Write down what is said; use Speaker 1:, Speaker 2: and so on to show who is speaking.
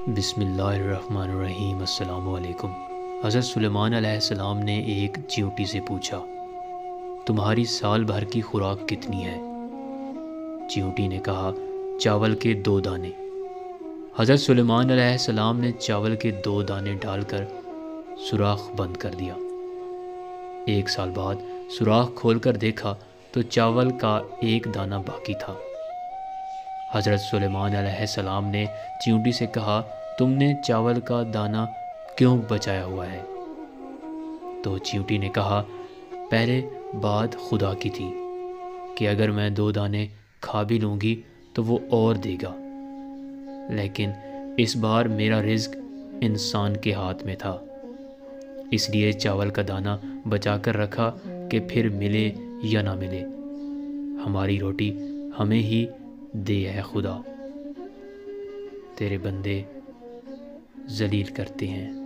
Speaker 1: बिस्मिल्लाहिर्रहमानिर्रहीम। अस्सलाम वालेकुम। हज़रत सुलेमान अलैहिस्सलाम ने एक चींटी से पूछा, तुम्हारी साल भर की खुराक कितनी है? चींटी ने कहा, चावल के 2 दाने। हज़रत सुलेमान अलैहिस्सलाम ने चावल के 2 दाने डालकर सुराख बंद कर दिया। 1 साल बाद सुराख खोलकर देखा तो चावल का 1 दाना बाकी था। हज़रत सुलेमान अलैहिस्सलाम ने चींटी से कहा, तुमने चावल का दाना क्यों बचाया हुआ है? तो चींटी ने कहा, पहले बात खुदा की थी कि अगर मैं 2 दाने खा भी लूँगी तो वो और देगा, लेकिन इस बार मेरा रिज़्क इंसान के हाथ में था, इसलिए चावल का दाना बचा कर रखा कि फिर मिले या ना मिले, हमारी रोटी हमें ही दे है खुदा, तेरे बंदे ज़लील करते हैं।